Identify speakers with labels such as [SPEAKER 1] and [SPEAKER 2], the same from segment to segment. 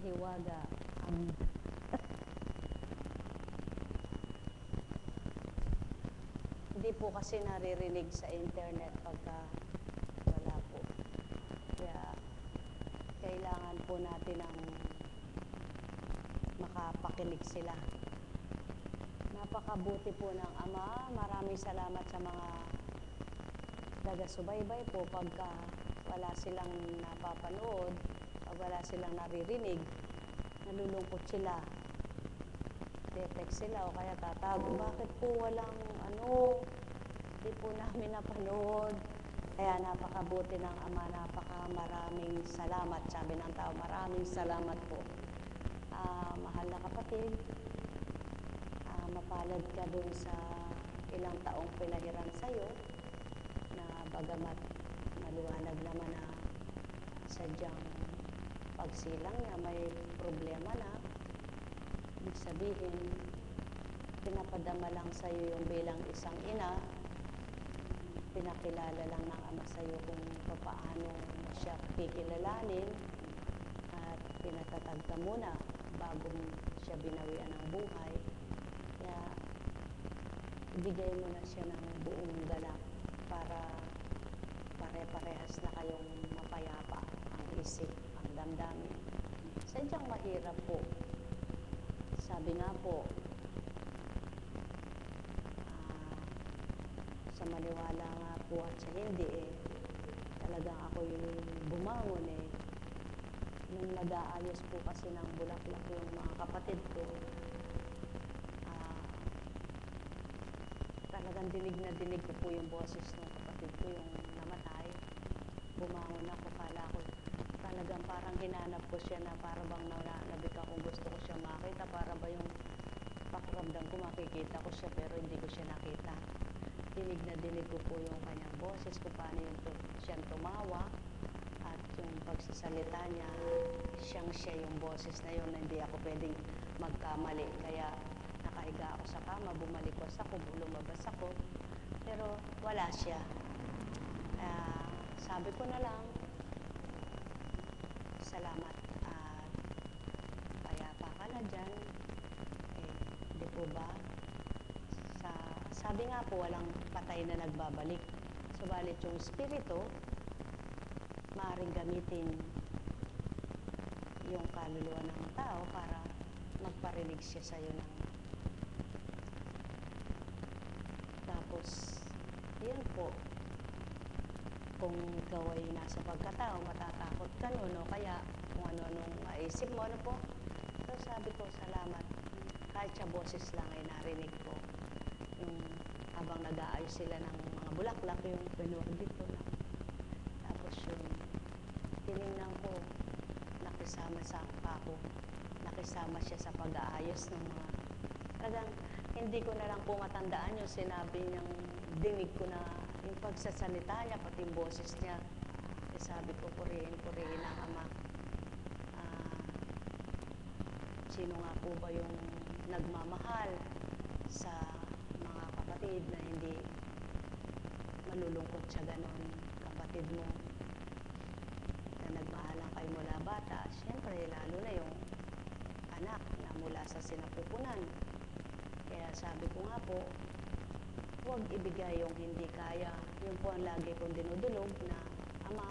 [SPEAKER 1] hiwaga ang hindi po kasi naririnig sa internet pagka wala po. Kaya kailangan po natin ang makapakinig sila. Napakabuti po ng Ama. Maraming salamat sa mga taga-subaybay po pagka wala silang napapanood, pag wala silang naririnig, nalulungkot sila. Tetext sila o kaya tatago, bakit po walang hindi po namin napanood. Kaya napakabuti ng Ama, napakamaraming salamat. Sabi ng tao, maraming salamat po. Mahal na kapatid, mapalad ka dun sa ilang taong pinahiran sa'yo na bagamat maliwanag naman na sadyang pagsilang niya may problema na, ibig sabihin, pinapadama lang sa'yo yung bilang isang ina, pinakilala lang ng Ama sa'yo kung paano siya kikilalanin at pinatatag ka muna bago siya binawian ng buhay. Kaya ibigay mo na siya ng buong ganap para pare-parehas na kayong mapayapa ang isip, ang damdamin. Sadyang mahirap po. Sabi nga po, sa maniwala nga po at sa hindi talagang ako yung bumangon nung nag-aayos po kasi ng bulaklak yung mga kapatid ko, talagang dinig na dinig ko po yung boses ng kapatid ko yung namatay. Bumangon ako, kala ko talagang parang hinanap ko siya na para bang nalabik akong gusto ko siya makita, para ba yung pakiramdam ko makikita ko siya pero hindi ko siya nakita. Dinig na dinig ko po yung kanyang boses, kung paano yung siyang tumawa at yung pagsasalita niya, siya yung boses na yun na hindi ako pwedeng magkamali. Kaya nakahiga ako sa kama, bumalikwas ako, lumabas ako, pero wala siya. Sabi ko na lang, salamat at payapa ka na dyan. Di po ba? Sabi nga po, walang patay na nagbabalik. Subalit yung espiritu, maaaring gamitin yung kaluluwa ng tao para magparinig siya sa'yo ng tapos, yun po. Kung ikaw ay nasa pagkatao, matatakot ka nun, o kaya kung ano-anong maisip mo, ano po. So sabi ko, salamat. Kahit sa boses lang ay narinig ko. Yung habang nag-aayos sila ng mga bulaklak, yung pinuwaglit ko lang. Tapos yun, tinignan ko, nakisama sa ako. Nakisama siya sa pag-aayos ng mga, talagang hindi ko na lang po matandaan yung sinabi niyang dinig ko na yung pagsasalita niya, pati yung boses niya. Sabi ko, purihin ang Ama. Sino nga po ba yung nagmamahal sa mga kapatid na hindi malulungkot siya ganon, kapatid mo na nagmahalan kayo mula bata, siyempre lalo na yung anak na mula sa sinapupunan. Kaya sabi ko nga po, huwag ibigay yung hindi kaya. Yun po ang lagi kong dinudulog na, Ama,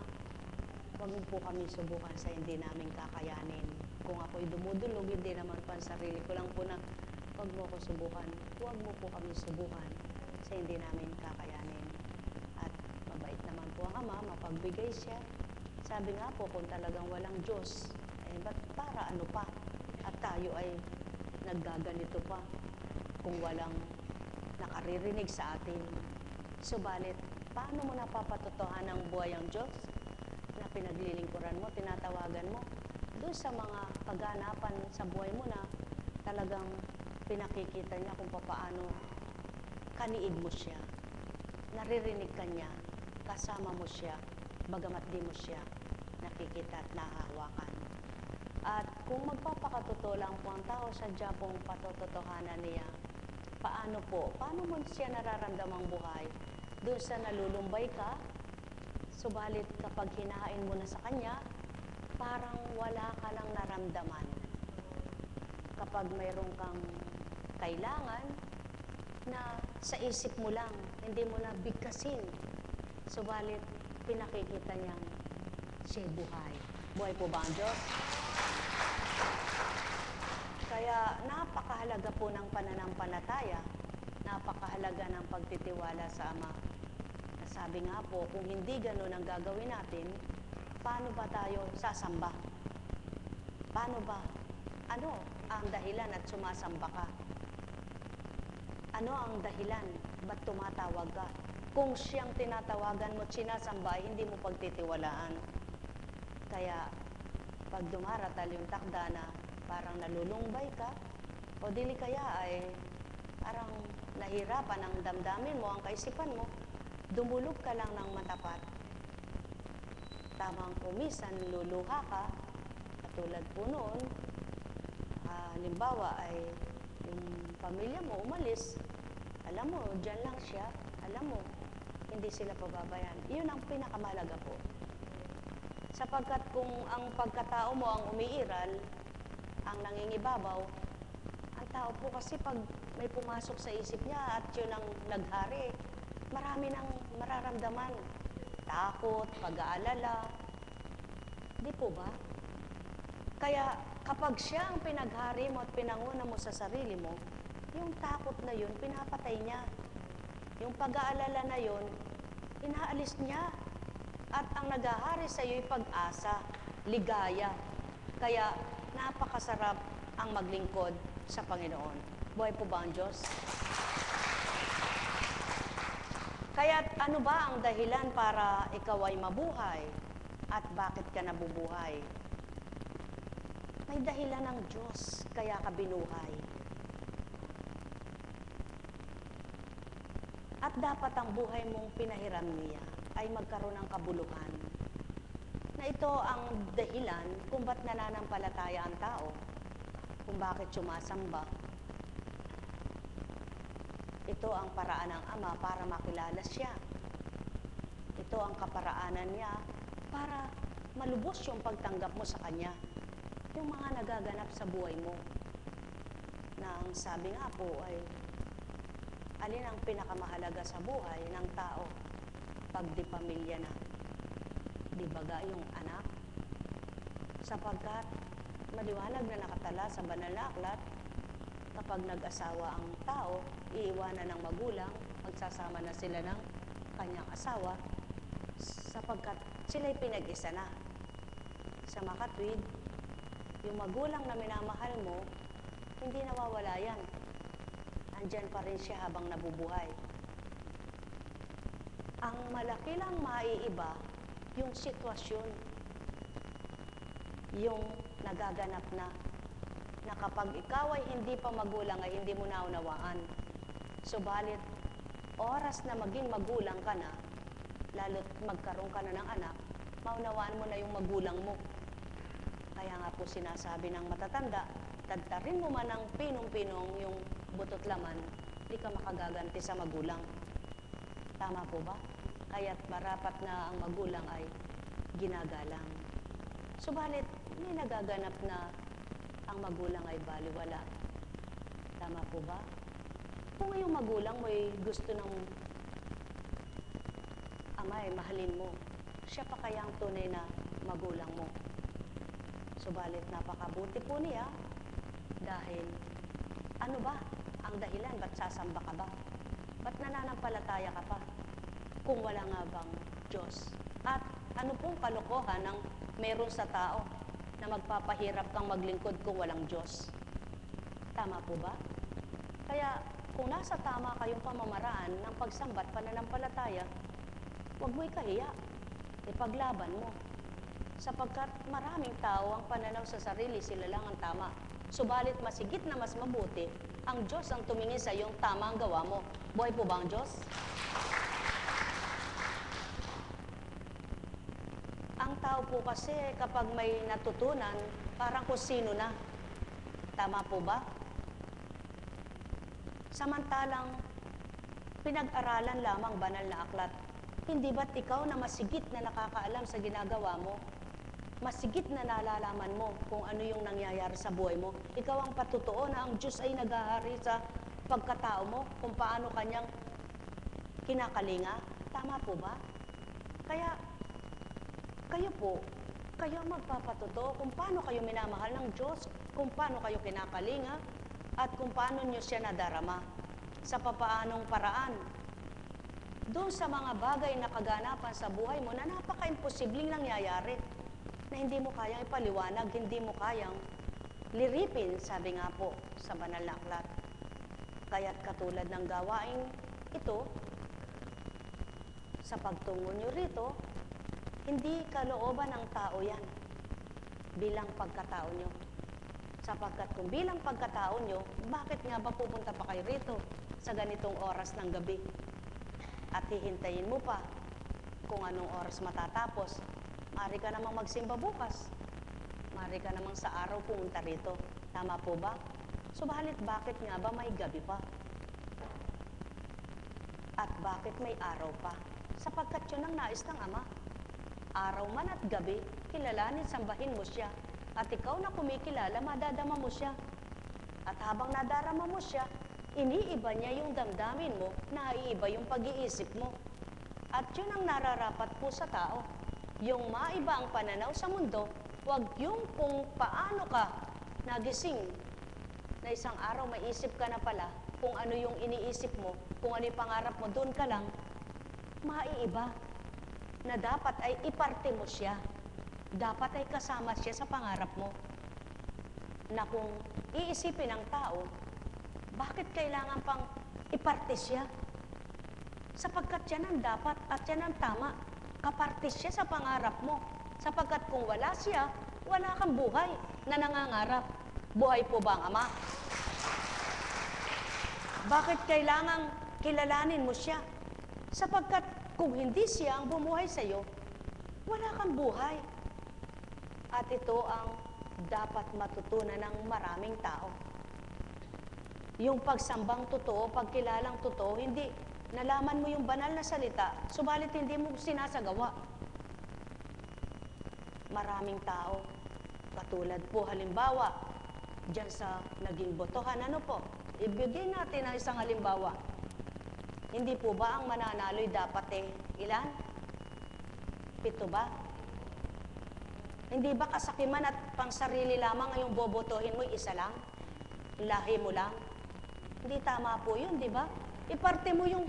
[SPEAKER 1] huwag mo po kami subukan sa hindi namin kakayanin. Kung ako'y dumudulog, hindi naman pa sarili ko lang po na, huwag mo ko subukan. Huwag mo po kami subukan sa hindi namin kakayanin. At mabait naman po ang Ama, mapagbigay siya. Sabi nga po, kung talagang walang Diyos, ba't para ano pa? At tayo ay naggaganito pa kung walang nakaririnig sa atin. Subalit, paano mo napapatotohanan ang buhay ang Diyos na pinaglilingkuran mo, tinatawagan mo? Doon sa mga kaganapan sa buhay mo na talagang pinakikita niya kung paano kaniid mo siya. Naririnig ka niya, kasama mo siya, bagamat di mo siya nakikita at nahahawakan. At kung magpapakatotoo lang po ang tao, sadya pong patototohanan niya. Paano po? Paano mo siya nararamdamang buhay? Doon sa nalulumbay ka, subalit kapag hinahain mo na sa kanya, parang wala ka lang naramdaman. Kapag mayroon kang kailangan na sa isip mo lang, hindi mo na bigkasin. Subalit, pinakikita niyang siya'y buhay. Buhay po ba ang Diyos? Kaya napakahalaga po ng pananampalataya, napakahalaga ng pagtitiwala sa Ama. Sabi nga po, kung hindi ganun ang gagawin natin, paano ba tayo sasamba? Paano ba? Ano ang dahilan at sumasamba ka? Ano ang dahilan? Ba't tumatawag ka? Kung siyang tinatawagan mo at sinasamba, hindi mo pagtitiwalaan. Kaya, pag dumaratal yung takda na parang nalulumbay ka, o dili kaya ay parang nahirapan ang damdamin mo, ang kaisipan mo, dumulog ka lang ng matapat. Tamang kumisan, luluha ka, katulad po noon, halimbawa ay yung pamilya mo umalis, alam mo, dyan lang siya, alam mo, hindi sila pababayan. Yun ang pinakamahalaga po. Sapagkat kung ang pagkatao mo ang umiiral, ang nangingibabaw, ang tao po kasi pag may pumasok sa isip niya at yun ang naghari, marami nang mararamdaman. Takot, pag-aalala. Di po ba? Kaya kapag siya ang pinaghari mo at pinanguna mo sa sarili mo, yung takot na yun, pinapatay niya. Yung pag-aalala na yun, inaalis niya. At ang naghahari sa iyo'y pag-asa, ligaya. Kaya napakasarap ang maglingkod sa Panginoon. Buhay po ba ang Diyos? Kaya ano ba ang dahilan para ikaw ay mabuhay? At bakit ka nabubuhay? May dahilan ng Diyos, kaya ka binuhay. At dapat ang buhay mong pinahiram niya ay magkaroon ng kabuluhan. Na ito ang dahilan kung ba't nananampalataya ang tao, kung bakit sumasamba. Ito ang paraan ng Ama para makilala siya. Ito ang kaparaanan niya para malubos yung pagtanggap mo sa Kanya. Yung mga nagaganap sa buhay mo. Na ang sabi nga po ay, alin ang pinakamahalaga sa buhay ng tao pag di pamilya na? Di baga yung anak? Sapagkat maliwanag na nakatala sa banal na aklat, kapag nag-asawa ang tao, iiwanan ng magulang, magsasama na sila ng kanyang asawa, sapagkat sila'y pinag-isa na. Sa makatwid, yung magulang na minamahal mo, hindi nawawala yan. Andyan pa rin siya habang nabubuhay. Ang malaki lang maiiba, yung sitwasyon, yung nagaganap na kapag ikaw ay hindi pa magulang ay hindi mo naunawaan. Subalit, oras na maging magulang ka na, lalo't magkaroon ka na ng anak, maunawaan mo na yung magulang mo. Kaya nga po sinasabi ng matatanda, tadtarin mo man ng pinong-pinong yung butot laman, di ka makagaganti sa magulang. Tama po ba? Kaya't marapat na ang magulang ay ginagalang. Subalit, may nagaganap na ang magulang ay baliwala. Tama po ba? Kung yung magulang mo ay gusto ng ama ay mahalin mo, siya pa kaya ang tunay na magulang mo. Subalit napakabuti po niya dahil ano ba ang dahilan? Ba't sasamba ka ba? Ba't nananampalataya ka pa? Kung wala nga bang Diyos? At ano pong kalokohan ng meron sa tao na magpapahirap kang maglingkod kung walang Diyos? Tama po ba? Kaya kung nasa tama kayong pamamaraan ng pagsambat pananampalataya, huwag mo ikahiya. Ipaglaban mo. Sapagkat maraming tao ang pananaw sa sarili, sila lang ang tama. Subalit masigit na mas mabuti, ang Diyos ang tumingin sa iyong tama ang gawa mo. Buhay po ba ang Diyos? Ang tao po kasi kapag may natutunan, parang kung sino na. Tama po ba? Samantalang, pinag-aralan lamang banal na aklat. Hindi ba't ikaw na masigit na nakakaalam sa ginagawa mo? masigit na nalalaman mo kung ano yung nangyayari sa buhay mo. Ikaw ang patutuo na ang Diyos ay naghahari sa pagkatao mo, kung paano kanyang kinakalinga. Tama po ba? Kaya, kayo po, kayo magpapatuto kung paano kayo minamahal ng Diyos, kung paano kayo kinakalinga, at kung paano nyo siya nadarama. Sa papaanong paraan. Doon sa mga bagay na kaganapan sa buhay mo na napaka-imposibleng nangyayari, na hindi mo kayang ipaliwanag, hindi mo kayang liripin, sabi nga po sa banal na aklat. Kaya't katulad ng gawaing ito, sa pagtungo nyo rito, hindi kalooban ng tao yan bilang pagkatao nyo. Sapagkat kung bilang pagkatao nyo, bakit nga ba pupunta pa kayo rito sa ganitong oras ng gabi? At hihintayin mo pa kung anong oras matatapos. Maaari ka namang magsimba bukas. Maaari ka namang sa araw pumunta rito. Tama po ba? Subalit bakit nga ba may gabi pa? At bakit may araw pa? Sapagkat yun ang nais ng Ama. Araw man at gabi, kilalanin, sambahin mo siya. At ikaw na kumikilala, madadama mo siya. At habang nadarama mo siya, iniiba niya yung damdamin mo, naiiba yung pag-iisip mo. At yun ang nararapat po sa tao. Yung maiba ang pananaw sa mundo, wag yung kung paano ka nagising na isang araw maisip ka na pala kung ano yung iniisip mo, kung ano yung pangarap mo, doon ka lang, maiiba na dapat ay iparte mo siya. Dapat ay kasama siya sa pangarap mo. Na kung iisipin ng tao, bakit kailangan pang iparte siya? Sapagkat yan ang dapat at yan ang tama. Kaparte siya sa pangarap mo. Sapagkat kung wala siya, wala kang buhay na nangangarap. Buhay po ba ang Ama? Bakit kailangang kilalanin mo siya? Sapagkat kung hindi siya ang bumuhay sa iyo, wala kang buhay. At ito ang dapat matutunan ng maraming tao. Yung pagsambang totoo, pagkilalang totoo, hindi nalaman mo yung banal na salita, subalit hindi mo sinasagawa. Maraming tao, katulad po halimbawa, dyan sa naging botohan, ano po? Ibigay natin ang isang halimbawa. Hindi po ba ang mananalo'y dapat ilan? 7 ba? Hindi ba kasakiman at pangsarili lamang ngayong bobotohin mo, isa lang? Lahi mo lang? Hindi tama po yun, di ba? Iparte mo yung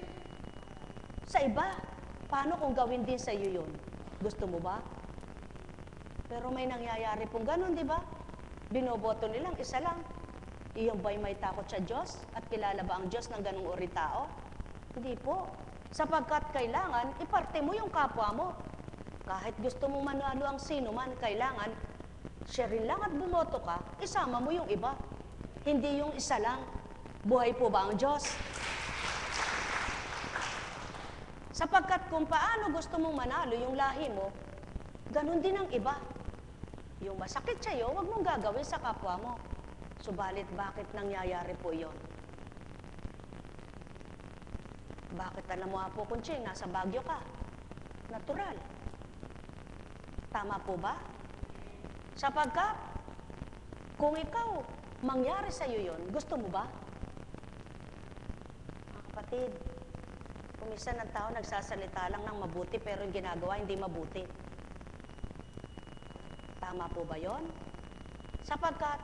[SPEAKER 1] sa iba. Paano kung gawin din sa iyo yun? Gusto mo ba? Pero may nangyayari pong ganun, di ba? Binoboto nilang isa lang. Iyon ba'y may takot sa Diyos? At kilala ba ang Diyos ng ganung uri tao? Hindi po. Sapagkat kailangan, iparte mo yung kapwa mo. Kahit gusto mong manalo ang sino man, kailangan, siya rin lang at bumoto ka, isama mo yung iba. Hindi yung isa lang. Buhay po ba ang Diyos? Sapagkat kung paano gusto mong manalo yung lahi mo, ganun din ang iba. Yung masakit sa'yo, huwag mong gagawin sa kapwa mo. Subalit, bakit nangyayari po yon? Bakit alam mo po, Kunching, nasa Baguio ka? Natural. Tama po ba? Sapagkat, kung ikaw, mangyari sa iyo yun, gusto mo ba? Mga kapatid, kumisan ng tao nagsasalita lang ng mabuti pero yung ginagawa hindi mabuti. Tama po ba yon? Sapagkat,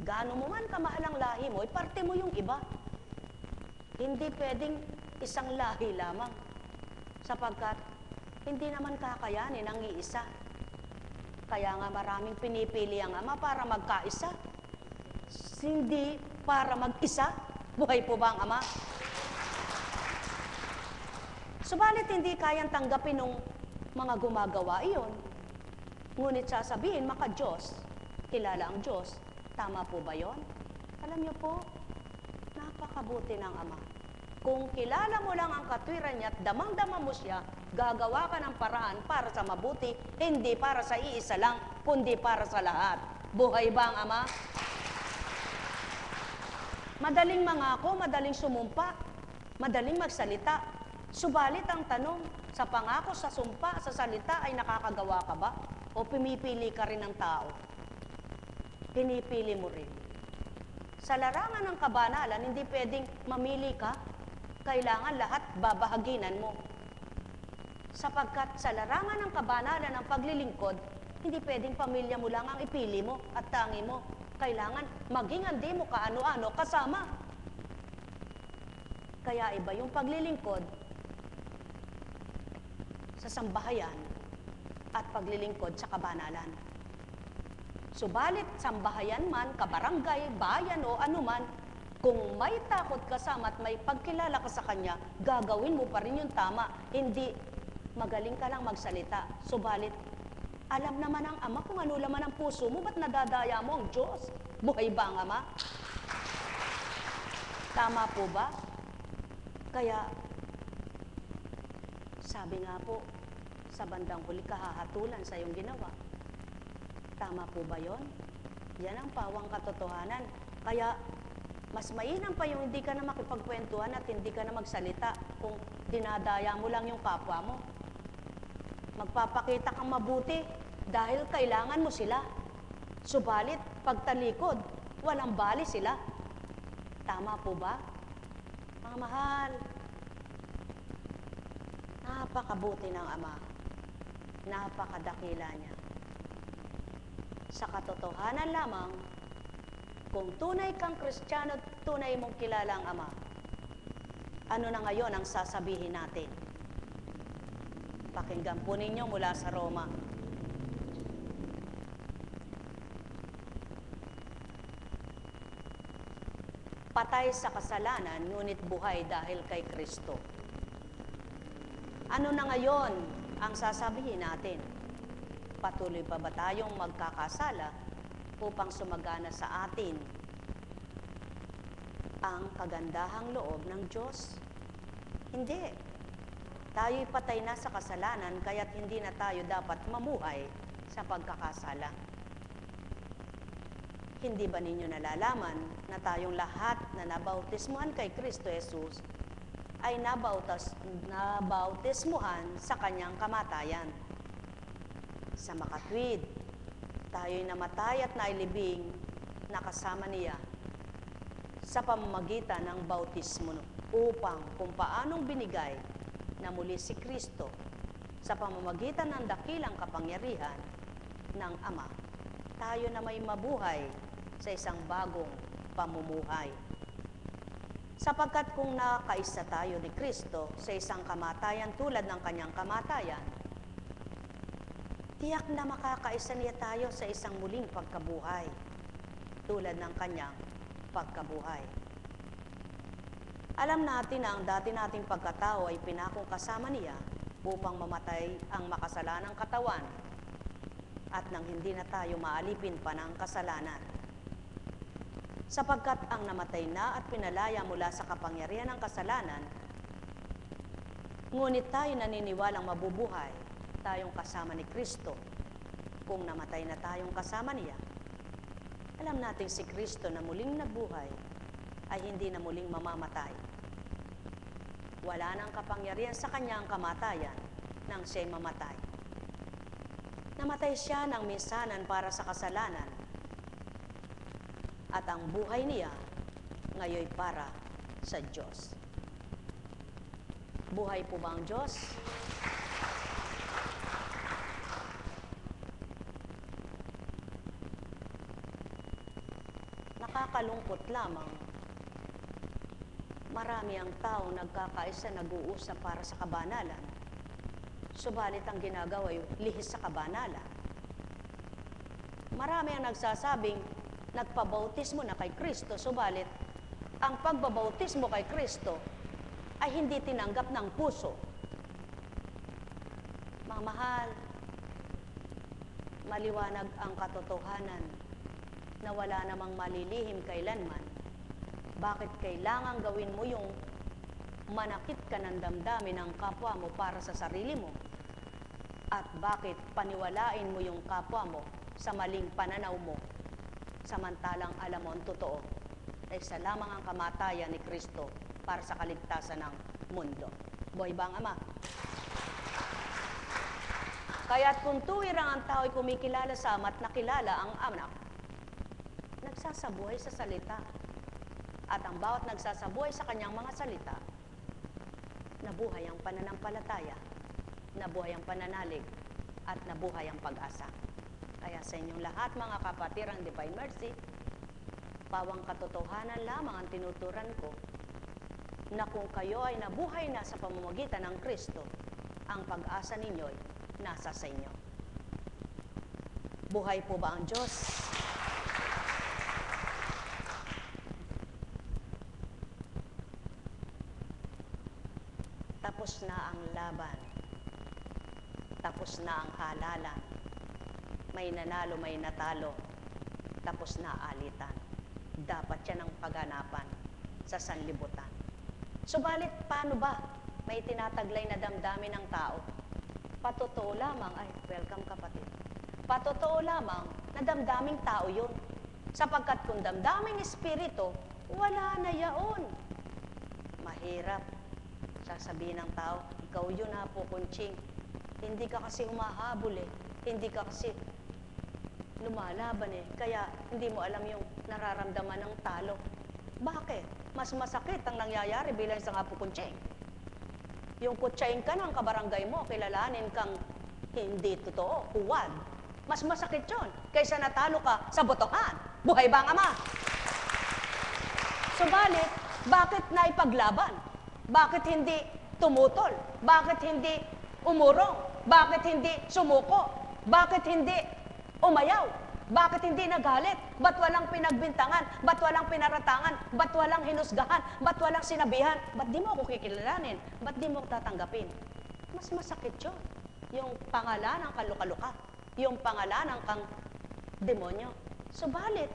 [SPEAKER 1] gaano mo man kamahal ang lahi mo, iparte mo yung iba. Hindi pwedeng isang lahi lamang. Sapagkat, hindi naman kakayanin ang iisa. Kaya nga maraming pinipili ang Ama para magkaisa. Hindi para mag-isa. Buhay po ba ang Ama? Subalit hindi kayang tanggapin ng mga gumagawa iyon. Ngunit sasabihin, maka-Diyos, kilala ang Diyos. Tama po ba yon? Alam niyo po, napakabuti ng Ama. Kung kilala mo lang ang katwiran niya at damang-dama mo siya, gagawa ka ng paraan para sa mabuti, hindi para sa iisa lang, kundi para sa lahat. Buhay ba ang Ama? Madaling mangako, madaling sumumpa, madaling magsalita. Subalit ang tanong, sa pangako, sa sumpa, sa salita ay nakakagawa ka ba? o pumipili ka rin ng tao? Pinipili mo rin. Sa larangan ng kabanalan, hindi pwedeng mamili ka. Kailangan lahat babahaginan mo. Sapagkat sa larangan ng kabanalan ng paglilingkod, hindi pwedeng pamilya mo lang ang ipili mo at tangi mo. Kailangan maging hindi mo kaano-ano kasama. Kaya iba yung paglilingkod sa sambahayan at paglilingkod sa kabanalan. Subalit, sambahayan man, kabarangay, bayan o anuman, kung may takot kasama at may pagkilala ka sa kanya, gagawin mo pa rin yung tama. Hindi magaling ka lang magsalita. Subalit, alam naman ang Ama kung ano laman ang puso mo, ba't nadadaya mo ang Diyos? Buhay ba ang Ama? Tama po ba? Kaya, sabi nga po, sa bandang huli kahahatulan sa iyong ginawa. Tama po ba yon? Yan ang pawang katotohanan. Kaya, mas mainam pa yung hindi ka na makipagkwentuhan at hindi ka na magsalita kung dinadaya mo lang yung kapwa mo. Magpapakita kang mabuti dahil kailangan mo sila. Subalit, pagtalikod, walang bali sila. Tama po ba? Mga mahal, napakabuti ng Ama. Napakadakila niya. Sa katotohanan lamang, kung tunay kang Kristiyano, tunay mong kilala ang Ama, ano na ngayon ang sasabihin natin? Pakinggan po ninyo mula sa Roma. Patay sa kasalanan, ngunit buhay dahil kay Kristo. Ano na ngayon ang sasabihin natin? Patuloy pa ba tayong magkakasala upang sumagana sa atin ang kagandahang loob ng Diyos? Hindi. Tayo'y patay na sa kasalanan, kaya't hindi na tayo dapat mamuhay sa pagkakasala. Hindi ba ninyo nalalaman na tayong lahat na nabautismuhan kay Kristo Jesus ay nabautismuhan sa kanyang kamatayan? Sa makatwid, tayo'y namatay at nailibing na kasama niya sa pamamagitan ng bautismo upang kung paanong binigay na muli si Kristo sa pamamagitan ng dakilang kapangyarihan ng Ama, tayo na may mabuhay sa isang bagong pamumuhay. Sapagkat kung nakaisa tayo ni Kristo sa isang kamatayan tulad ng kanyang kamatayan, tiyak na makakaisa niya tayo sa isang muling pagkabuhay tulad ng kanyang pagkabuhay. Alam natin na ang dati nating pagkatao ay pinakong kasama niya upang mamatay ang makasalanang katawan at nang hindi na tayo maalipin pa ng kasalanan. Sapagkat ang namatay na at pinalaya mula sa kapangyarihan ng kasalanan, ngunit tayo naniniwalang mabubuhay tayong kasama ni Kristo. Kung namatay na tayong kasama niya, alam natin si Kristo na muling nabuhay ay hindi na muling mamamatay. Wala nang kapangyarihan sa kanyang kamatayan nang siya'y mamatay. Namatay siya ng minsanan para sa kasalanan at ang buhay niya ngayon para sa Diyos. Buhay po ba ang Diyos? Nakakalungkot lamang, marami ang tao nagkakaisa, nag-uusap para sa kabanalan. Subalit ang ginagawa ay lihis sa kabanalan. Marami ang nagsasabing nagpabautismo na kay Kristo, subalit ang pagbabautismo kay Kristo ay hindi tinanggap ng puso. Mga mahal, maliwanag ang katotohanan na wala namang malilihim kailanman. Bakit kailangan gawin mo yung manakit ka ng damdamin ng kapwa mo para sa sarili mo? At bakit paniwalain mo yung kapwa mo sa maling pananaw mo, samantalang alam mo ang totoo na isa lamang ang kamatayan ni Kristo para sa kaligtasan ng mundo? Buhay ba ang Ama? Kaya't kung tuwirang ang tao'y kumikilala sa Ama at nakilala ang anak, nagsasabuhay sa salita. At ang bawat nagsasabuhay sa kanyang mga salita, nabuhay ang pananampalataya, nabuhay ang pananalig, at nabuhay ang pag-asa. Kaya sa inyong lahat, mga kapatirang Divine Mercy, pawang katotohanan lamang ang tinuturan ko na kung kayo ay nabuhay na sa pamamagitan ng Kristo, ang pag-asa ninyo'y nasa sa inyo. Buhay po ba ang Diyos? Tapos na ang laban. Tapos na ang halalan. May nanalo, may natalo. Tapos na alitan. Dapat yan ang pagganapan sa sanlibutan. Subalit, paano ba may tinataglay na damdamin ng tao? Patotoo lamang, ay, welcome kapatid. Patotoo lamang na damdaming tao yun. Sapagkat kung damdaming espiritu, wala na yaon. Mahirap. Sasabihin ng tao, ikaw yun ha po, Kunching. Hindi ka kasi humahabol eh. Hindi ka kasi lumalaban eh. Kaya hindi mo alam yung nararamdaman ng talo. Bakit? Mas masakit ang nangyayari bilang isang Apo Kunching. Yung kutsain ka ng kabarangay mo, kilalanin kang hindi totoo, huwad. Mas masakit yun kaysa natalo ka sa botohan. Buhay ba ang Ama? Subalit, bakit naipaglaban? Bakit hindi tumutol? Bakit hindi umurong? Bakit hindi sumuko? Bakit hindi umayaw? Bakit hindi nagalit? Ba't walang pinagbintangan? Ba't walang pinaratangan? Ba't walang hinusgahan? Ba't walang sinabihan? Ba't di mo ako kikilalanin? Ba't di mo ako tatanggapin? Mas masakit yun. Yung pangalan ng kalukaluka. Yung pangalan ng kang demonyo. Subalit,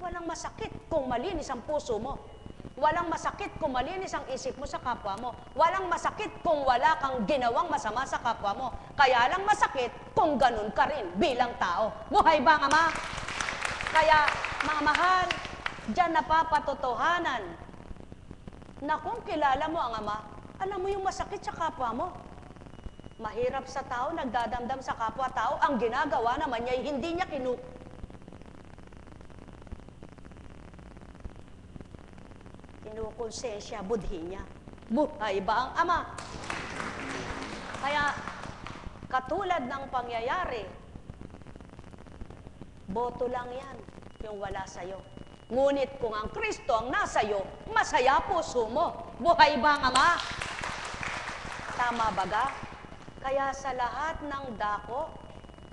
[SPEAKER 1] walang masakit kung malinis ang puso mo. Walang masakit kung malinis ang isip mo sa kapwa mo. Walang masakit kung wala kang ginawang masama sa kapwa mo. Kaya lang masakit kung ganun ka rin bilang tao. Buhay ba ang Ama? Kaya, mga mahal, diyan napapatotohanan na kung kilala mo ang Ama, alam mo yung masakit sa kapwa mo. Mahirap sa tao, nagdadamdam sa kapwa-tao, ang ginagawa naman niya ay hindi niya kinukonsensya, budhi niya. Buhay ba ang Ama? Kaya, katulad ng pangyayari, boto lang yan, yung wala sa'yo. Ngunit kung ang Kristo ang nasa'yo, masaya puso mo. Buhay ba ang Ama? Tama baga? Kaya sa lahat ng dako,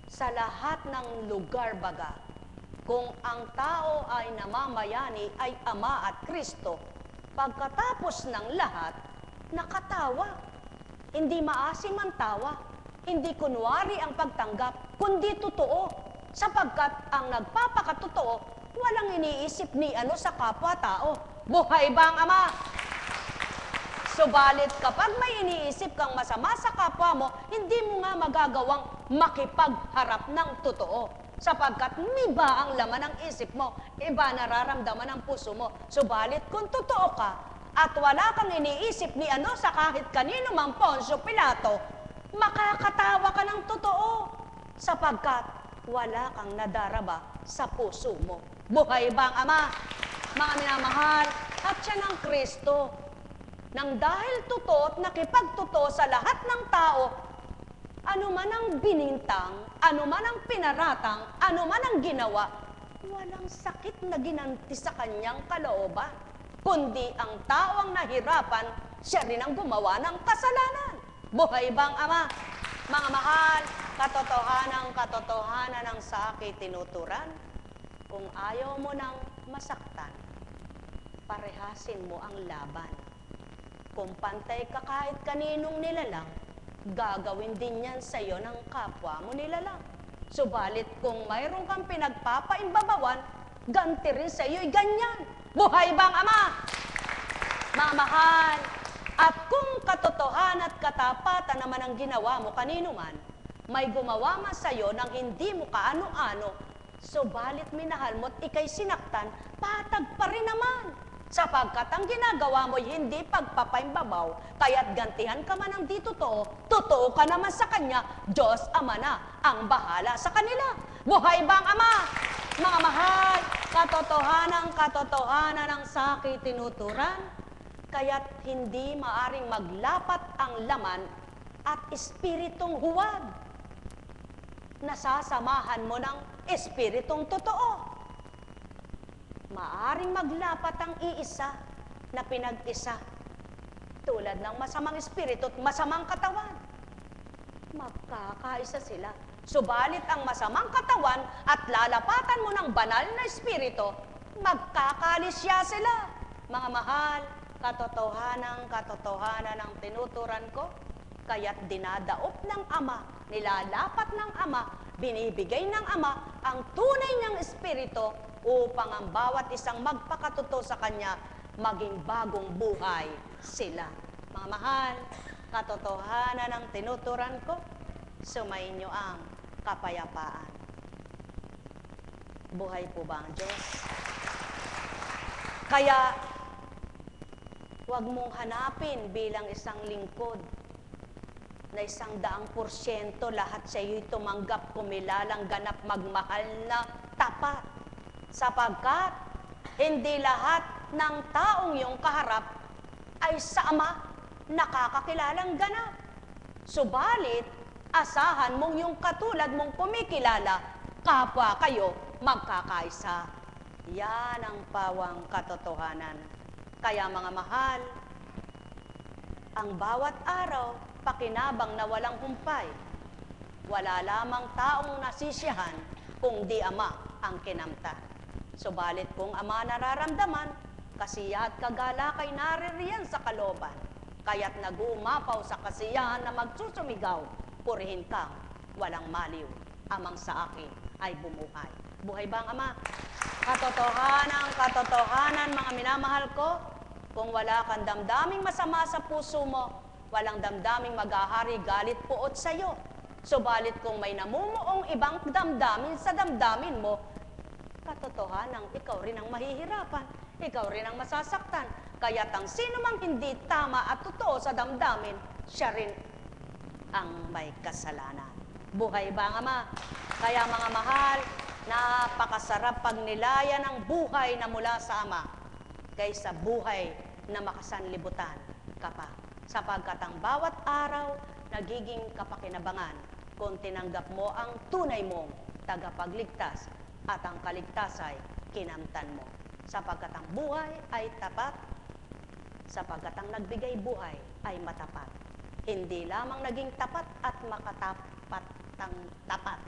[SPEAKER 1] sa lahat ng lugar baga, kung ang tao ay namamayani ay Ama at Kristo, pagkatapos ng lahat, nakatawa. Hindi maasim ang tawa, hindi kunwari ang pagtanggap, kundi totoo. Sapagkat ang nagpapakatotoo, walang iniisip ni ano sa kapwa-tao. Buhay ba ang Ama? Subalit kapag may iniisip kang masama sa kapwa mo, hindi mo nga magagawang makipagharap ng totoo. Sapagkat iba ang laman ng isip mo, iba nararamdaman ng puso mo. Subalit kung totoo ka at wala kang iniisip ni ano sa kahit kanino mang Poncio Pilato, makakatawa ka ng totoo. Sapagkat wala kang nadaraba sa puso mo. Buhay ba ang Ama? Mga minamahal, at siya ng Kristo. Nang dahil totoo at nakipagtotoo sa lahat ng tao, ano man ang binintang, ano man ang pinaratang, ano man ang ginawa, walang sakit na ginanti sa kanyang kalooban. Kundi ang tao ang nahirapan, siya rin ang gumawa ng kasalanan. Buhay bang Ama? Mga mahal, katotohanan ang sa akin tinuturan. Kung ayaw mo nang masaktan, parehasin mo ang laban. Kung pantay ka kahit kaninong nilalang, gagawin din yan sa iyo ng kapwa mo nilalang. Subalit kung mayroon kang pinagpapaimbabawan, ganti rin sa iyo'y ganyan. Buhay bang Ama? Mga mahal, at kung katotohanan at katapatan naman ang ginawa mo kanino man, may gumawa man sa iyo ng hindi mo kaano-ano, subalit minahal mo at ika'y sinaktan, patag pa rin naman. Sapagkat ang ginagawa mo hindi pagpapaimbabaw, kaya't gantihan ka man ng di totoo, totoo ka naman sa Kanya, Diyos Ama na ang bahala sa kanila. Buhay ba ang Ama? Mga mahal, katotohanan ng saki tinuturan, kaya't hindi maaring maglapat ang laman at espiritong huwad. Nasasamahan mo ng espiritong totoo. Maaring maglapat ang iisa na pinag-isa, tulad ng masamang espiritu at masamang katawan. Magkakaisa sila. Subalit ang masamang katawan at lalapatan mo ng banal na espiritu, magkakalisya sila. Mga mahal, katotohanan ng tinuturan ko, kaya't dinadaop ng Ama, nilalapat ng Ama, binibigay ng Ama ang tunay niyang espiritu upang ang bawat isang magpakatotoo sa Kanya, maging bagong buhay sila. Mga mahal, katotohanan ng tinuturan ko, sumainyo ang kapayapaan. Buhay po ba ang Diyos? Kaya, huwag mong hanapin bilang isang lingkod na 100% lahat sa iyo'y tumanggap, kumilalang, ganap, magmahal na tapat. Sapagkat hindi lahat ng taong iyong kaharap ay sa Ama nakakakilalang ganap. Subalit, asahan mong yung katulad mong kumikilala, kapwa kayo magkakaisa. Yan ang pawang katotohanan. Kaya mga mahal, ang bawat araw, pakinabang na walang humpay. Wala lamang taong nasisiyahan kung di Ama ang kinamtan. Subalit kung Ama nararamdaman, kasiya at kagalakay naririyan sa kalooban. Kaya't nag-uumapaw sa kasiyahan na magsusumigaw, purihin kang walang maliw, Amang sa akin ay bumuhay. Buhay ba ang Ama? Katotohanan, mga minamahal ko, kung wala kang damdaming masama sa puso mo, walang damdaming maghahari galit puot sa iyo. Subalit kung may namumuong ibang damdamin sa damdamin mo, katotohanan, ikaw rin ang mahihirapan, ikaw rin ang masasaktan. Kaya't ang sino mang hindi tama at totoo sa damdamin, siya rin ang may kasalanan. Buhay ba ang Ama? Kaya mga mahal, napakasarap pagnilayan ng buhay na mula sa Ama kaysa buhay na makasanlibutan ka pa. Sapagkat ang bawat araw nagiging kapakinabangan kung tinanggap mo ang tunay mong tagapagligtas at ang kaligtasay kinamtan mo. Sapagkat ang buhay ay tapat, sapagkat ang nagbigay buhay ay matapat. Hindi lamang naging tapat at makatapat ang tapat,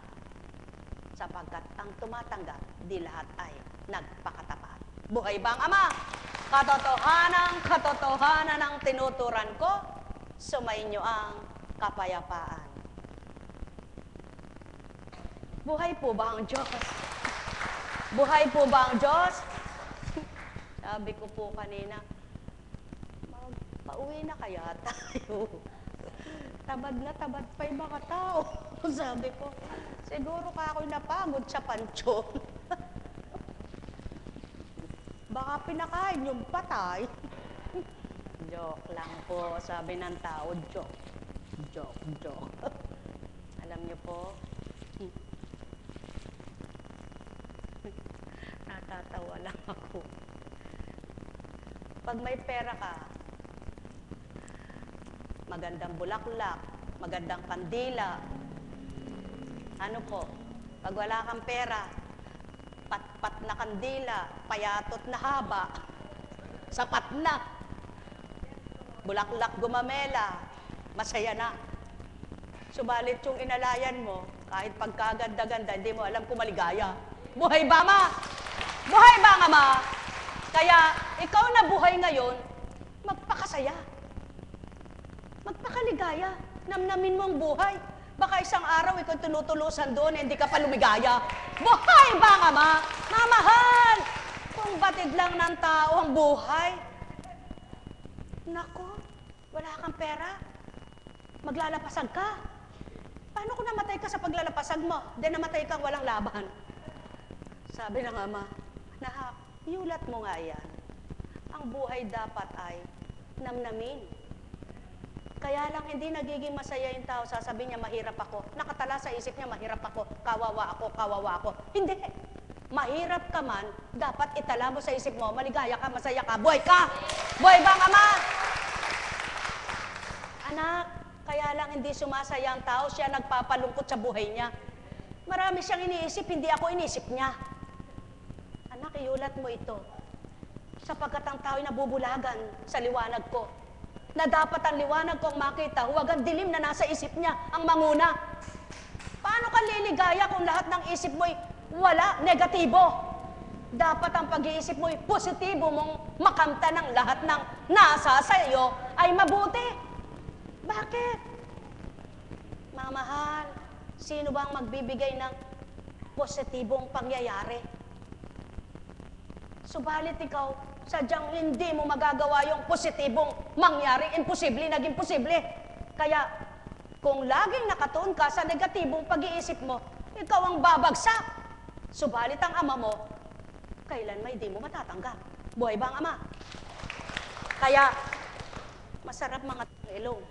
[SPEAKER 1] sapagkat ang tumatanggap, di lahat ay nagpakatapat. Buhay ba ang Ama? Katotohanan ang tinuturan ko, sumainyo ang kapayapaan. Buhay po ba ang Diyos? Buhay po ba ang Diyos? Sabi ko po kanina, pauwi na kaya tayo. Tabad na tabad pa yung mga tao. Sabi ko, siguro ka ako'y napagod sa pansyon. Baka pinakain yung patay. Joke lang po, sabi ng tao, joke. Alam niyo po, natatawa lang ako. Pag may pera ka, magandang bulaklak, magandang kandila. Ano po, pag wala kang pera, pat-pat na kandila, payatot na haba, sapat na. Bulaklak gumamela, masaya na. Subalit yung inalayan mo, kahit pagkaganda-ganda, hindi mo alam kung maligaya. Buhay ba, Ma? Buhay ba, Ama? Kaya, ikaw na buhay ngayon, magpakasaya. Magpakaligaya. Namnamin mo ang buhay. Baka isang araw ikaw tinutulusan doon, hindi ka pa lumigaya. Buhay ba, Ama? Mamahal! Kung batid lang ng tao ang buhay, nako, wala kang pera, maglalapasag ka. Paano kung namatay ka sa paglalapasag mo? Then namatay kang walang laban. Sabi ng Ama, Nahak, iulat mo nga yan. Ang ang buhay dapat ay namnamin. Kaya lang hindi nagiging masaya yung tao, sasabihin niya mahirap ako. Nakatala sa isip niya mahirap ako, kawawa ako, kawawa ako. Hindi. Mahirap ka man, dapat itala mo sa isip mo, maligaya ka, masaya ka, buhay ka! Buhay bang ama? Anak, kaya lang hindi sumasaya ang tao, siya nagpapalungkot sa buhay niya. Marami siyang iniisip, hindi ako inisip niya. Anak, iulat mo ito. Sapagkat ang tao'y nabubulagan sa liwanag ko. Na dapat ang liwanag kong makita, huwag ang dilim na nasa isip niya ang manguna. Paano ka liligaya kung lahat ng isip mo'y wala, negatibo? Dapat ang pag-iisip mo'y positibo mong makamta ng lahat ng nasa sa iyo ay mabuti. Bakit? Mga mahal, sino bang magbibigay ng positibong pangyayari? Subalit ikaw, sadyang hindi mo magagawa yung positibong mangyari, imposible, naging posible. Kaya, kung laging nakatuon ka sa negatibong pag-iisip mo, ikaw ang babagsak. Subalit ang ama mo, kailan may di mo matatanggap. Buhay ba ang ama? Kaya, masarap mga ilong.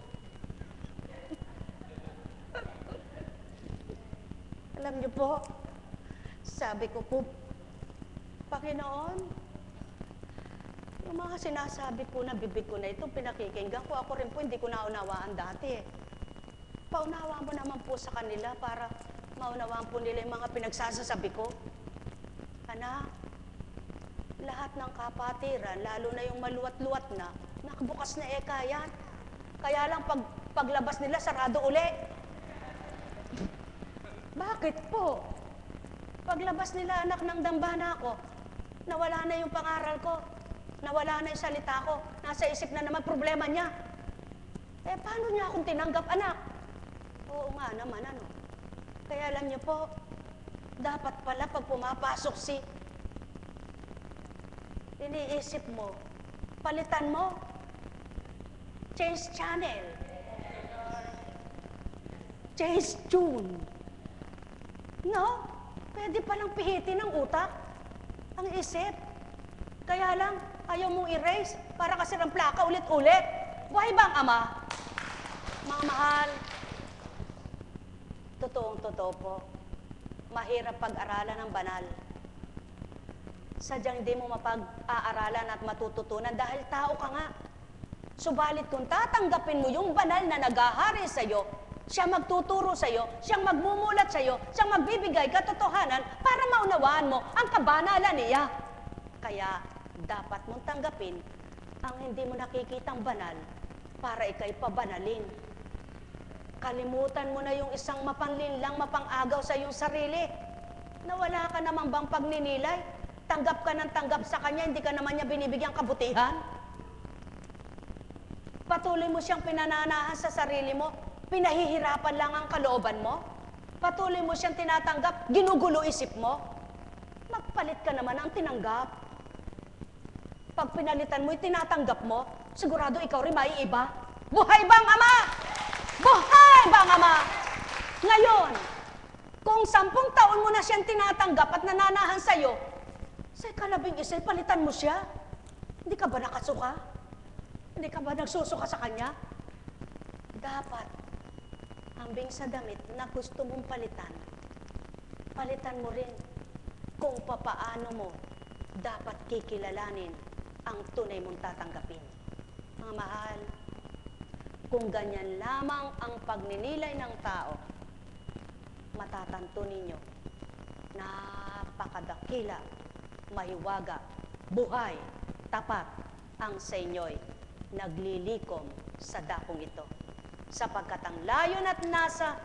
[SPEAKER 1] Alam niyo po, sabi ko po, Panginoon, yung mga sinasabi po na bibig ko na ito, pinakikinggan ko, ako rin po hindi ko naunawaan dati eh. Paunawaan mo naman po sa kanila para maunawaan po nila yung mga pinagsasasabi ko. Anak, lahat ng kapatiran, lalo na yung maluwat-luwat na, nakabukas na yan. Kaya lang paglabas nila, sarado uli. Bakit po? Paglabas nila, anak ng dambana ko, nawala na yung pangaral ko, nawala na yung salita ko, nasa isip na naman problema niya. Eh, paano niya akong tinanggap, anak? Oo nga naman, ano? Kaya alam niyo po, dapat pala pag pumapasok iniisip mo, palitan mo, change channel, change tune. No? Pwede palang pihitin ng utak, ang isip. Kaya lang, ayaw mong erase para kasi ng plaka ulit-ulit. Buhay bang ama? Mga mahal, totoong-totoo po, mahirap pag-aralan ng banal. Sadyang hindi mo mapag-aaralan at matututunan dahil tao ka nga. Subalit kung tatanggapin mo yung banal na naghahari sa'yo, siya magtuturo sa'yo, siyang magmumulat sa'yo, siyang magbibigay katotohanan para maunawaan mo ang kabanalan niya. Kaya dapat mong tanggapin ang hindi mo nakikitang banal para ikay pabanalin. Kalimutan mo na yung isang mapanlinlang, mapang-agaw sa iyong sarili. Na wala ka namang bang pagninilay? Tanggap ka ng tanggap sa kanya, hindi ka naman niya binibigyang kabutihan. Patuloy mo siyang pinananahan sa sarili mo, pinahihirapan lang ang kalooban mo. Patuloy mo siyang tinatanggap, ginugulo isip mo. Magpalit ka naman ang tinanggap. Pag pinalitan mo, tinatanggap mo, sigurado ikaw rin maiiba. Buhay bang ama? Buhay bang ama? Ngayon, kung 10 taon mo na siyang tinatanggap at nananahan sa'yo, sa ikalabing isa, palitan mo siya. Hindi ka ba nakasuka? Hindi ka ba nagsusuka sa kanya? Dapat, hambing sa damit na gusto mong palitan, palitan mo rin kung papaano mo dapat kikilalanin ang tunay mong tatanggapin. Mga mahal, kung ganyan lamang ang pagninilay ng tao, matatanto ninyo, napakadakila, mahiwaga, buhay, tapat ang sa inyo'y naglilikom sa dakong ito. Sapagkat ang layon at nasa,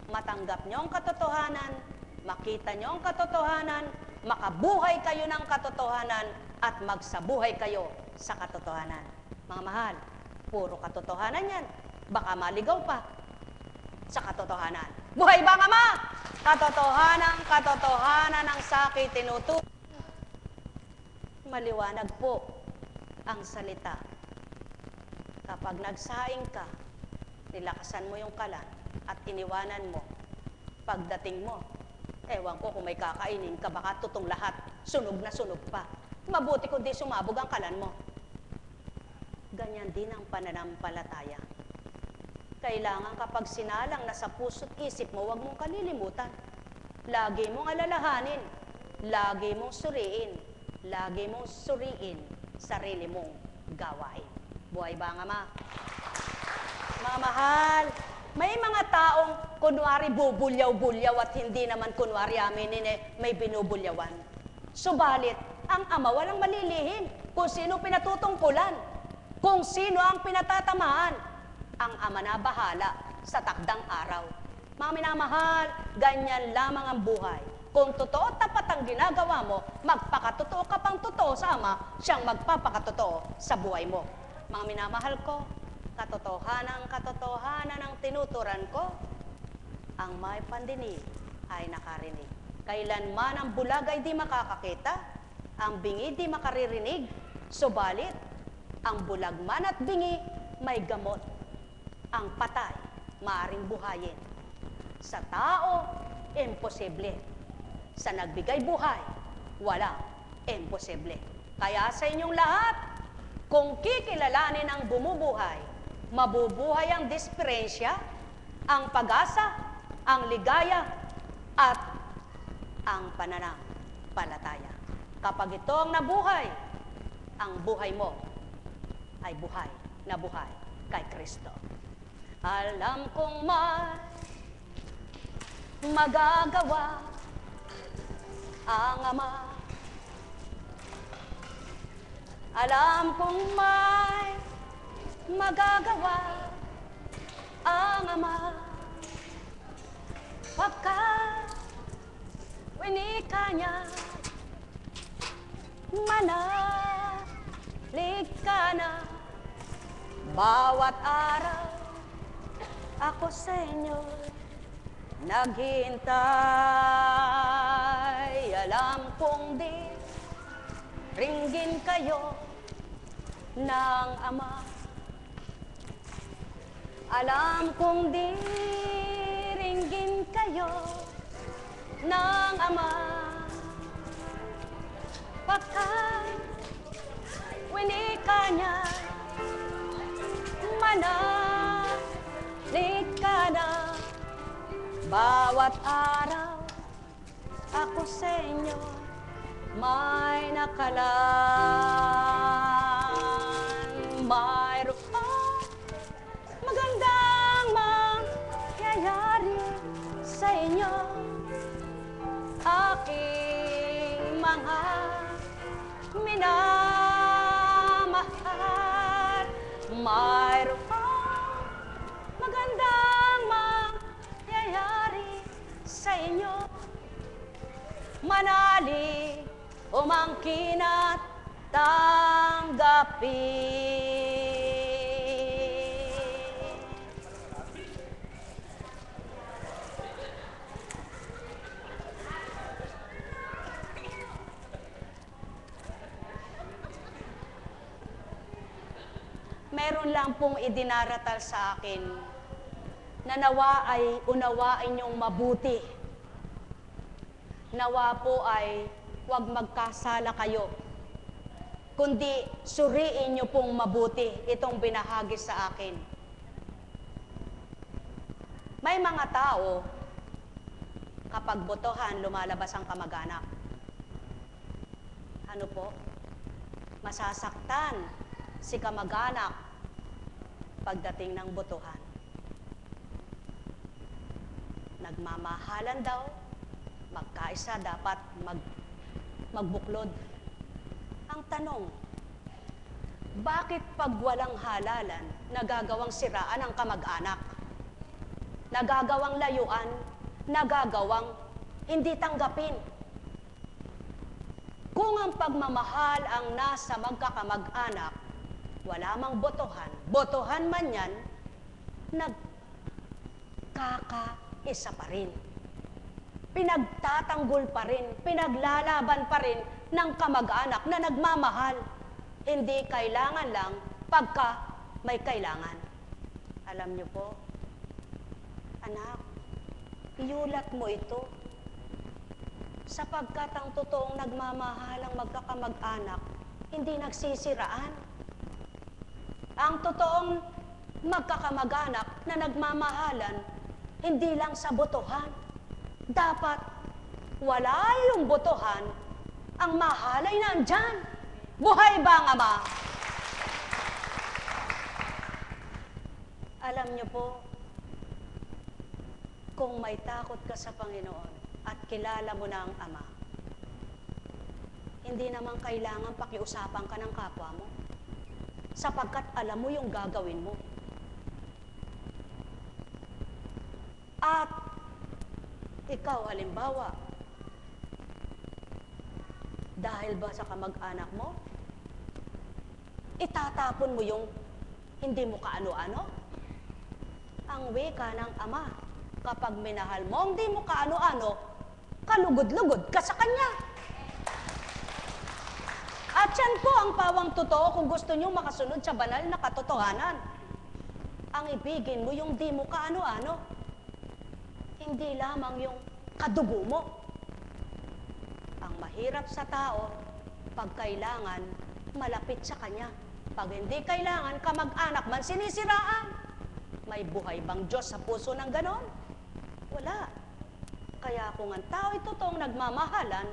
[SPEAKER 1] matanggap niyo ang katotohanan, makita niyo ang katotohanan, makabuhay kayo ng katotohanan, at magsabuhay kayo sa katotohanan. Mga mahal, puro katotohanan yan. Baka maligaw pa sa katotohanan. Buhay ba, Ama? Katotohanan ang saki tinuturo. Maliwanag po ang salita. Kapag nagsaing ka, nilakasan mo yung kalan at iniwanan mo, pagdating mo, ewan ko kung may kakainin ka, baka tutong lahat, sunog na sunog pa. Mabuti kung di sumabog ang kalan mo. ganyan din ang pananampalataya. Kailangan kapag sinalang na sa puso't isip mo, huwag mong kalilimutan. Lagi mong alalahanin, lagi mong suriin, lagi mong suriin sarili mong gawain. Buhay ba nga, ma? Mga mahal, may mga taong kunwari bubulyaw-bulyaw at hindi naman kunwari aminin may binubulyawan. Subalit, ang Ama walang malilihim kung sino pinatutungkulan, kung sino ang pinatatamaan. Ang Ama na bahala sa takdang araw. Mga minamahal, ganyan lamang ang buhay. Kung totoo at tapat ang ginagawa mo, magpakatotoo ka pang totoo sa Ama, siyang magpapakatotoo sa buhay mo. Mga minamahal ko, katotohanan ang tinuturan ko, ang may pandinig ay nakarinig. Kailanman ang bulag ay di makakakita, ang bingi di makaririnig, subalit, ang bulag man at bingi may gamot. Ang patay, maaring buhayin. Sa tao, imposible. Sa nagbigay buhay, walang imposible. Kaya sa inyong lahat, kung kikilalanin ang bumubuhay, mabubuhay ang disperensya, ang pag-asa, ang ligaya, at ang pananampalataya. Kapag ito ang nabuhay, ang buhay mo ay buhay na buhay kay Kristo. Alam kong may magagawa ang Ama. Alam kong may magagawa ang Ama. Pagkat winika niya, manalig ka na. Bawat araw ako sa inyo naghihintay. Alam kong di ringgin kayo ng Ama. Alam kong di ringgin kayo ng Ama. Pagkat winika niya, manalig ka na. Bawat araw ako sa inyo may nakalaan. Mayroon magandang mangyayari sa inyo, aking mga minamahal. Mayroon magandang mangyayari sa inyo, manalig, umangkin at tanggapin. Meron lang pong idinaratal sa akin na nawa ay unawain niyong mabuti. Nawa po ay huwag magkasala kayo, kundi suriin niyo pong mabuti itong binahagi sa akin. May mga tao, kapag botohan, lumalabas ang kamag-anak. Ano po? Masasaktan si kamag-anak pagdating ng botohan. Nagmamahalan daw, magkaisa dapat magbuklod. Ang tanong, bakit pag walang halalan, nagagawang siraan ang kamag-anak? Nagagawang layuan, nagagawang hindi tanggapin? Kung ang pagmamahal ang nasa magkakamag-anak, wala mang botohan man yan, nagkakaisa pa rin. Pinagtatanggol pa rin, pinaglalaban pa rin ng kamag-anak na nagmamahal. Hindi kailangan lang pagka may kailangan. Alam niyo po, anak, iulat mo ito. Sapagkat ang totoong nagmamahal ang magkakamag-anak, hindi nagsisiraan. Ang totoong magkakamag-anak na nagmamahalan, hindi lang sa botohan. Dapat wala yung botohan, ang mahalay nandyan. Buhay ba ang Ama? Alam niyo po, kung may takot ka sa Panginoon at kilala mo na ang Ama, hindi naman kailangan pakiusapan ka ng kapwa mo, sapagkat alam mo yung gagawin mo. At ikaw, halimbawa, dahil ba sa kamag-anak mo, itatapon mo yung hindi mo kaano-ano? Ang wika ng Ama, kapag minahal mo, hindi mo kaano-ano, kalugod-lugod ka sa Kanya. At yan po ang pawang totoo kung gusto nyo makasunod sa banal na katotohanan. Ang ibigin mo yung di mo kaano-ano. Hindi lamang yung kadugo mo. Ang mahirap sa tao, pag kailangan, malapit sa Kanya. Pag hindi kailangan, kamag-anak man sinisiraan. May buhay bang Diyos sa puso ng ganon? Wala. Kaya kung ang tao ay totoong nagmamahalan,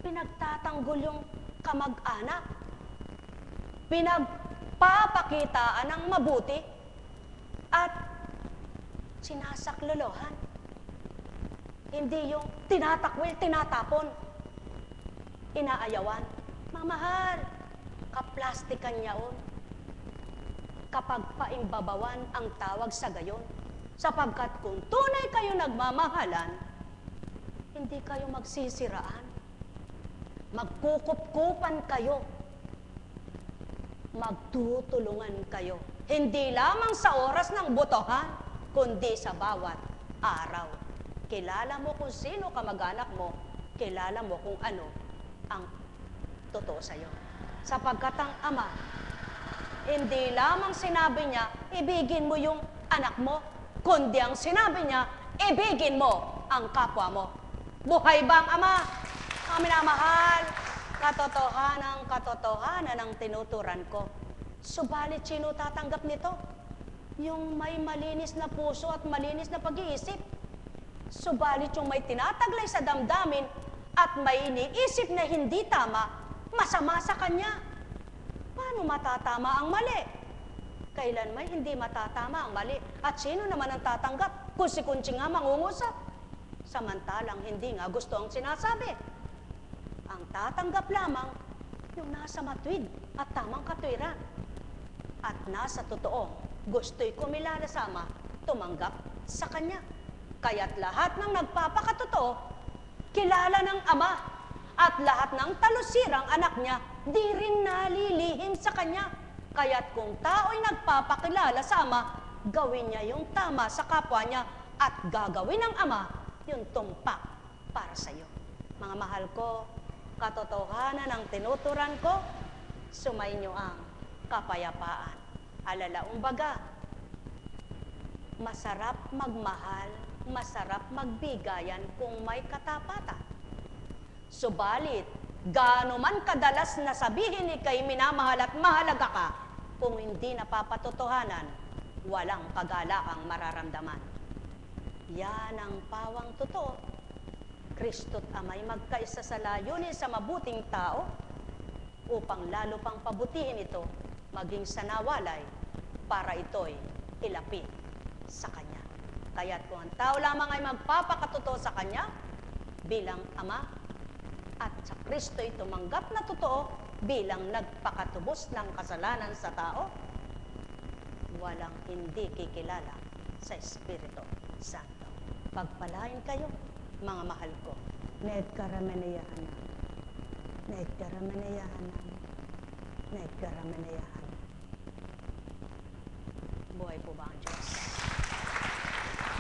[SPEAKER 1] pinagtatanggol yung kamag-anak. Pinagpapakitaan ng mabuti at sinasaklolohan. Hindi yung tinatakwil, tinatapon, inaayawan. Mamahal, kaplastikan yaon. Kapag paimbabawan ang tawag sa gayon. Sapagkat kung tunay kayo nagmamahalan, hindi kayo magsisiraan. Magkukup-kupan kayo. Magtutulungan kayo. Hindi lamang sa oras ng botohan, kundi sa bawat araw. Kilala mo kung sino kamag-anak mo, kilala mo kung ano ang totoo sa'yo. Sapagkat ang Ama, hindi lamang sinabi niya, ibigin mo yung anak mo, kundi ang sinabi niya, ibigin mo ang kapwa mo. Buhay ba ang Ama? Ang minamahal, katotohanan ang tinuturan ko. Subalit sino tatanggap nito? Yung may malinis na puso at malinis na pag-iisip. Subalit yung may tinataglay sa damdamin at may iniisip na hindi tama, masama sa kanya. Paano matatama ang mali? Kailan may hindi matatama ang mali? At sino naman ang tatanggap? Kunsi-kunsi nga mangungusap. Samantalang hindi nga gusto ang sinasabi. Ang tatanggap lamang yung nasa matuwid at tamang katwiran. At nasa totoo, gusto'y kumilala sa Ama, tumanggap sa Kanya. Kaya't lahat ng nagpapakatotoo, kilala ng Ama. At lahat ng talusirang anak niya, di rin nalilihim sa Kanya. Kaya't kung tao'y nagpapakilala sa Ama, gawin niya yung tama sa kapwa niya at gagawin ng Ama yung tumpak para sa iyo. Mga mahal ko, katotohanan ang tinuturan ko, sumainyo ang kapayapaan. Alalaong baga, masarap magmahal, masarap magbigayan kung may katapatan. Subalit, gaano man kadalas na sabihin ika'y minamahal at mahalaga ka, kung hindi napapatotohanan, walang kagalakang mararamdaman. Yan ang pawang totoo. Kristo't Ama'y magkaisa sa layunin sa mabuting tao upang lalo pang pabutihin ito, maging sanawalay para ito'y ilapit sa Kanya. Kaya't kung ang tao lamang ay magpapakatotoo sa Kanya bilang Ama at sa Kristo'y tumanggap na totoo bilang nagpakatubos ng kasalanan sa tao, walang hindi kikilala sa Espiritu Santo. Pagpalain kayo, mga mahal ko. Naedkaramanayahan. Buhay po ba ang Diyos?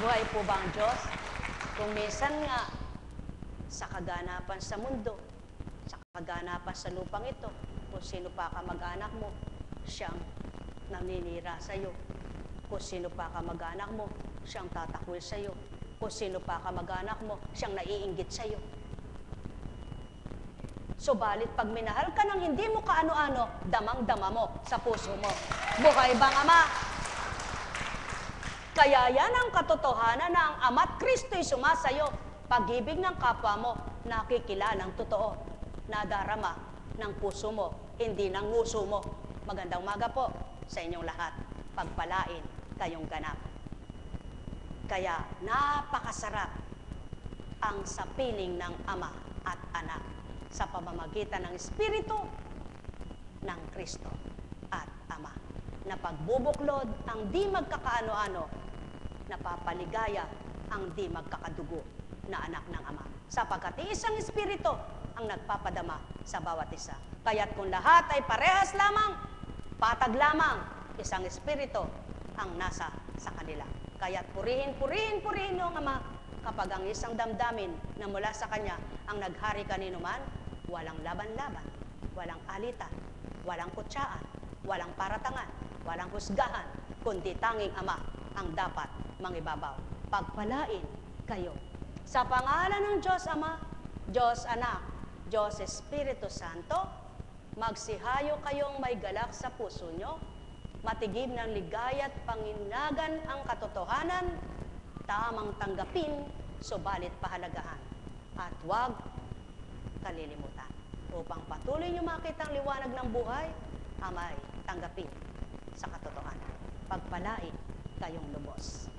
[SPEAKER 1] Buhay po ba ang Diyos? Kung minsan nga, sa kaganapan sa mundo, sa kaganapan sa lupang ito, kung sino pa kamag-anak mo, siyang naninira sa iyo. Kung sino pa kamag-anak mo, siyang tatakwil sa iyo. Kung sino pa kamag-anak mo, siyang naiinggit sa iyo. Subalit pag minahal ka ng hindi mo kaano-ano, damang-dama mo sa puso mo. Buhay bang Ama? Kaya yan ang katotohanan na ang Ama't Kristo'y sumasayo. Pag-ibig ng kapwa mo, nakikilalang totoo, nadarama ng puso mo, hindi ng nguso mo. Magandang umaga po sa inyong lahat. Pagpalain kayong ganap. Kaya napakasarap ang sapiling ng Ama at Anak sa pamamagitan ng Espiritu ng Kristo at Ama, na pagbubuklod ang di magkakaano-ano, napapaligaya ang di magkakadugo na anak ng Ama, sapagkat isang Espiritu ang nagpapadama sa bawat isa. Kaya't kung lahat ay parehas lamang, patag lamang, isang Espiritu ang nasa sa kanila. Kaya't purihin niyo ang Ama kapag ang isang damdamin na mula sa Kanya ang naghari kanino man, walang laban-laban, walang alitan, walang kutsaan, walang paratangan, walang husgahan, kundi tanging Ama ang dapat mangibabaw. Pagpalain kayo. Sa pangalan ng Diyos Ama, Diyos Anak, Diyos Espiritu Santo, magsihayo kayong may galak sa puso nyo, matigib ng ligaya at panginagan ang katotohanan, tamang tanggapin, subalit pahalagahan, at huwag kalilimutan. Upang patuloy nyo makita ang liwanag ng buhay, amay tanggapin sa katotohanan. Pagpalain kayong lubos.